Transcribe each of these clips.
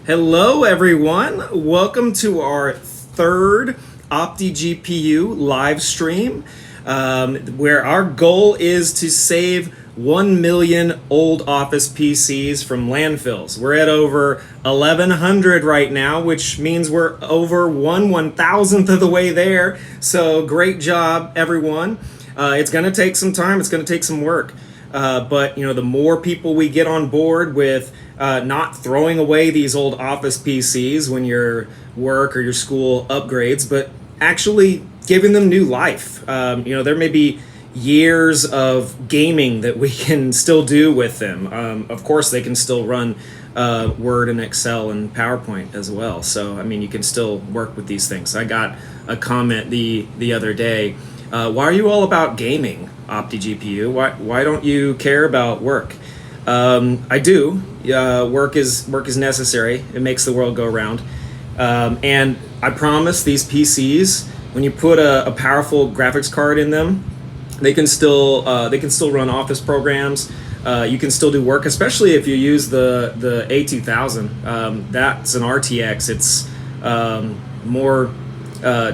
Hello everyone, welcome to our third OptiGPU live stream, where our goal is to save 1 million old office PCs from landfills. We're at over 1,100 right now, which means we're over 1/1000th of the way there. So great job, everyone. It's going to take some time. It's going to take some work. But the more people we get on board with not throwing away these old office PCs when your work or your school upgrades, but actually giving them new life. There may be years of gaming that we can still do with them. Of course, they can still run Word and Excel and PowerPoint as well. So, you can still work with these things. I got a comment the other day. Why are you all about gaming, OptiGPU? Why don't you care about work? I do. Work is necessary. It makes the world go round. And I promise these PCs, when you put a powerful graphics card in them, they can still run Office programs. You can still do work, especially if you use the A2000. That's an RTX. It's more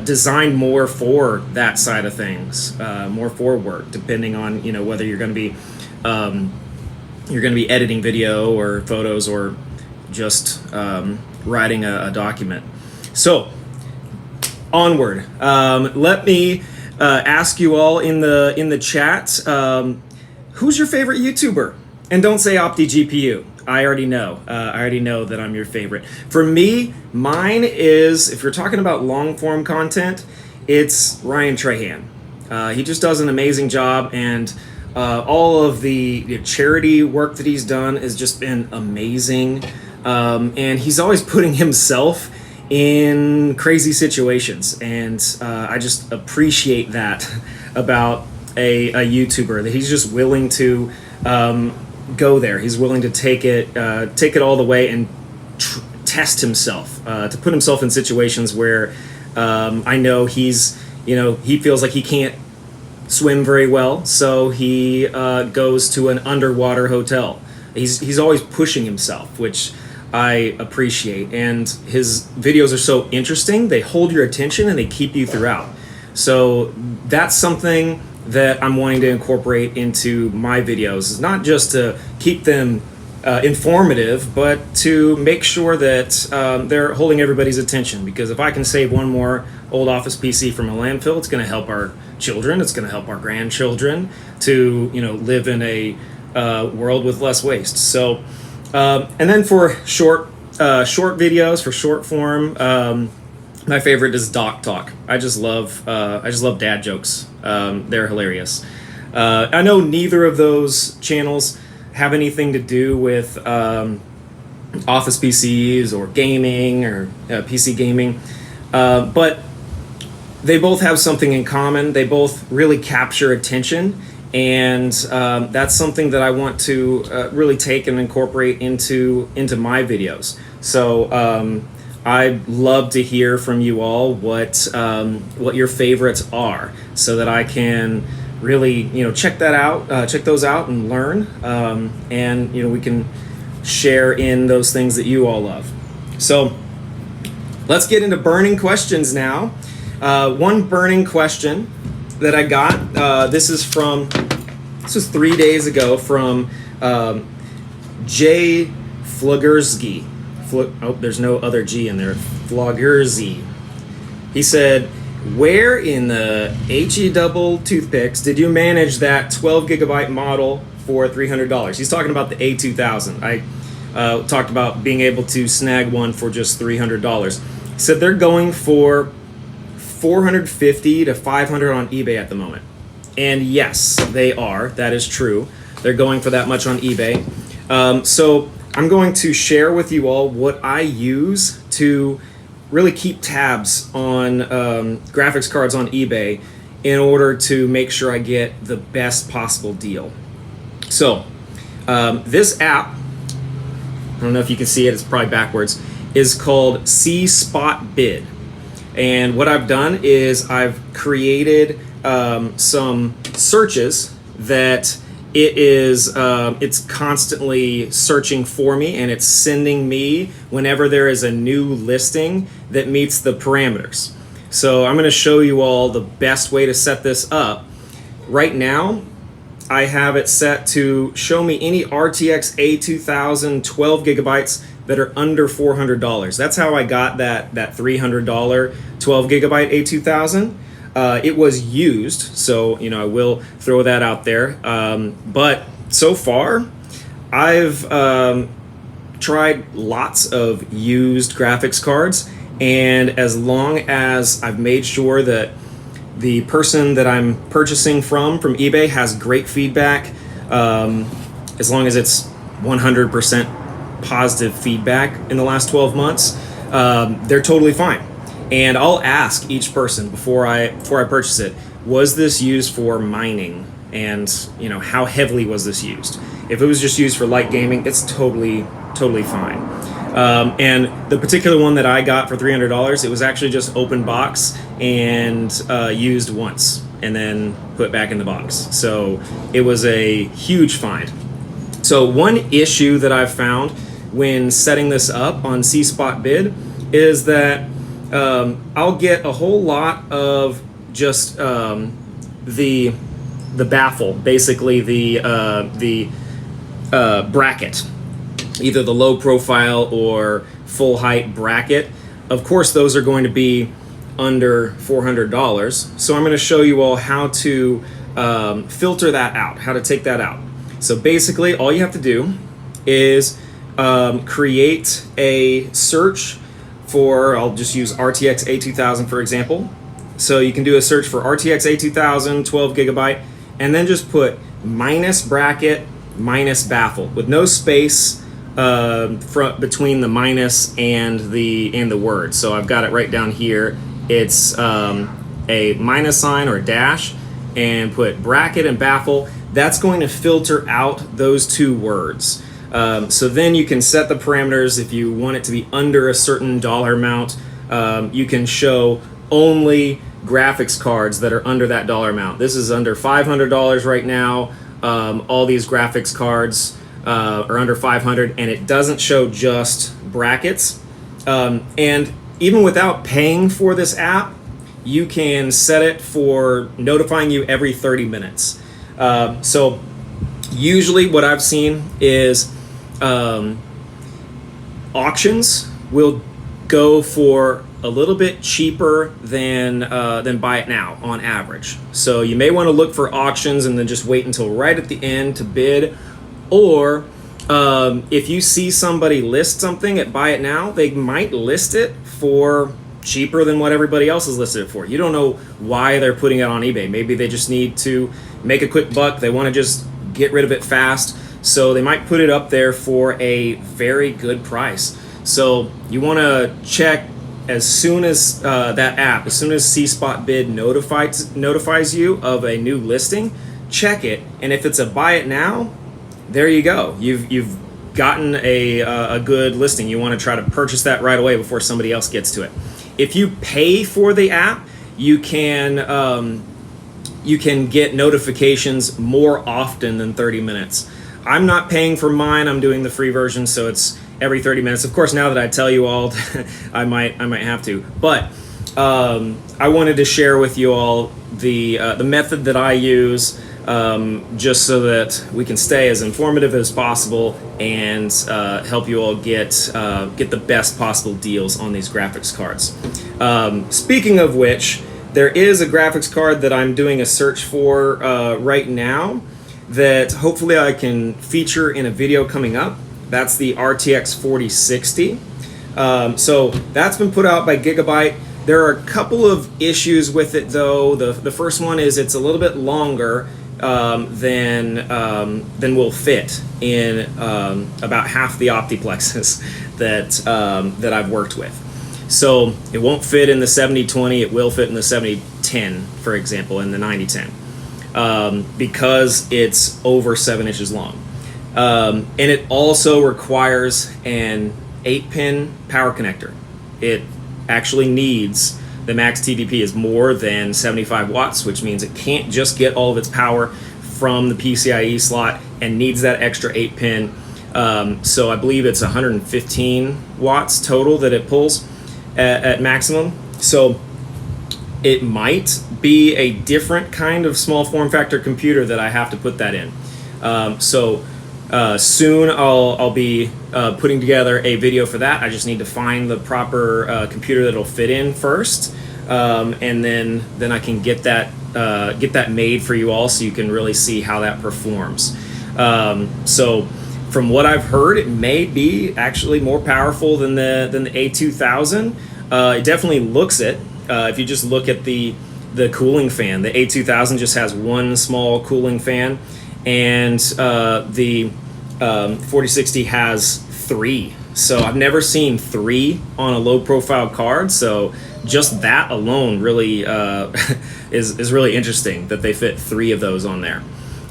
designed more for that side of things, more for work, depending on whether you're going to be editing video or photos or just writing a document. So onward. Let me ask you all in the chat, who's your favorite YouTuber? And don't say OptiGPU. I already know. I already know that I'm your favorite. For me, mine is, if you're talking about long form content, it's Ryan Trahan. He just does an amazing job, and all of the charity work that he's done has just been amazing. And he's always putting himself in crazy situations, and I just appreciate that about a YouTuber, that he's just willing to go there. He's willing to take it all the way and test himself, to put himself in situations where I know he feels like he can't swim very well, so he goes to an underwater hotel. He's always pushing himself, which I appreciate, and his videos are so interesting. They hold your attention and they keep you throughout. So that's something that I'm wanting to incorporate into my videos. Is not just to keep them informative, but to make sure that they're holding everybody's attention. Because if I can save one more old office PC from a landfill, it's going to help our children. It's going to help our grandchildren to live in a world with less waste. So, and then for short videos, for short form. My favorite is Doc Talk. I just love dad jokes. They're hilarious. I know neither of those channels have anything to do with office PCs or gaming or PC gaming, but they both have something in common. They both really capture attention, and that's something that I want to really take and incorporate into my videos. So I'd love to hear from you all what your favorites are, so that I can really check those out and learn, and we can share in those things that you all love. So let's get into burning questions now. One burning question that I got, this was 3 days ago, from Jay Flugersky. There's no other G in there. Flugersky. He said, where in the HE double toothpicks did you manage that 12 gigabyte model for $300? He's talking about the A2000. I talked about being able to snag one for just $300. He said they're going for $450 to $500 on eBay at the moment. And yes, they are. That is true. They're going for that much on eBay. So I'm going to share with you all what I use to really keep tabs on graphics cards on eBay in order to make sure I get the best possible deal. So this app, I don't know if you can see it, it's probably backwards, is called C-Spot Bid. And what I've done is I've created some searches that it's constantly searching for me, and it's sending me whenever there is a new listing that meets the parameters. So I'm going to show you all the best way to set this up. Right now, I have it set to show me any RTX A2000 12 gigabytes that are under $400. That's how I got that $300 12 gigabyte A2000. It was used, so I will throw that out there. But so far, I've tried lots of used graphics cards, and as long as I've made sure that the person that I'm purchasing from eBay has great feedback, as long as it's 100% positive feedback in the last 12 months, they're totally fine. And I'll ask each person before I purchase it, was this used for mining? And how heavily was this used? If it was just used for light gaming, it's totally fine. And the particular one that I got for $300, it was actually just open box and used once and then put back in the box. So it was a huge find. So one issue that I've found when setting this up on CSpot Bid is that I'll get a whole lot of just the baffle, basically the bracket, either the low profile or full height bracket. Of course, those are going to be under $400. So I'm going to show you all how to filter that out, how to take that out. So basically, all you have to do is create a search for, I'll just use RTX A2000 for example. So you can do a search for RTX A2000 12 gigabyte and then just put minus bracket minus baffle with no space between the minus and the word. So I've got it right down here. It's a minus sign or a dash and put bracket and baffle. That's going to filter out those two words. So then you can set the parameters. If you want it to be under a certain dollar amount, you can show only graphics cards that are under that dollar amount. This is under $500 right now. All these graphics cards are under 500, and it doesn't show just brackets. And even without paying for this app, you can set it for notifying you every 30 minutes. So usually what I've seen is auctions will go for a little bit cheaper than buy it now on average. So you may want to look for auctions and then just wait until right at the end to bid. Or if you see somebody list something at buy it now, they might list it for cheaper than what everybody else has listed it for. You don't know why they're putting it on eBay. Maybe they just need to make a quick buck. They want to just get rid of it fast. So they might put it up there for a very good price. So you want to check as soon as that app, as soon as CSpot Bid notifies you of a new listing, check it. And if it's a buy it now, there you go. You've gotten a good listing. You want to try to purchase that right away before somebody else gets to it. If you pay for the app, you can get notifications more often than 30 minutes. I'm not paying for mine. I'm doing the free version, so it's every 30 minutes. Of course, now that I tell you all, I might have to. But I wanted to share with you all the method that I use, just so that we can stay as informative as possible and help you all get the best possible deals on these graphics cards. Speaking of which, there is a graphics card that I'm doing a search for right now that hopefully I can feature in a video coming up. That's the RTX 4060. So that's been put out by Gigabyte. There are a couple of issues with it though. The first one is it's a little bit longer than will fit in about half the Optiplexes that I've worked with. So it won't fit in the 7020. It will fit in the 7010, for example, in the 9010, because it's over 7 inches long. And it also requires an 8-pin power connector. It actually needs, the max TDP is more than 75 watts, which means it can't just get all of its power from the PCIe slot and needs that extra 8 pin. So I believe it's 115 watts total that it pulls at maximum. So it might be a different kind of small form factor computer that I have to put that in. Soon I'll be putting together a video for that. I just need to find the proper computer that'll fit in first, and then I can get that made for you all, so you can really see how that performs. So from what I've heard, it may be actually more powerful than the A2000. It definitely looks it. If you just look at the cooling fan, the A2000 just has one small cooling fan, and the 4060 has 3. So I've never seen 3 on a low profile card. So just that alone really is really interesting that they fit 3 of those on there.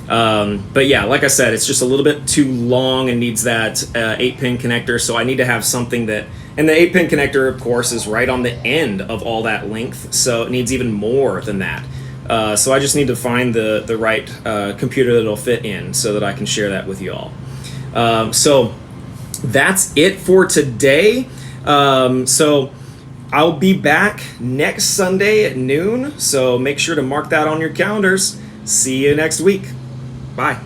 But yeah, like I said, it's just a little bit too long and needs that 8-pin connector. So I need to have something that, and the 8-pin connector, of course, is right on the end of all that length. So it needs even more than that. So I just need to find the right computer that it'll fit in so that I can share that with you all. So that's it for today. So I'll be back next Sunday at noon. So make sure to mark that on your calendars. See you next week. Bye.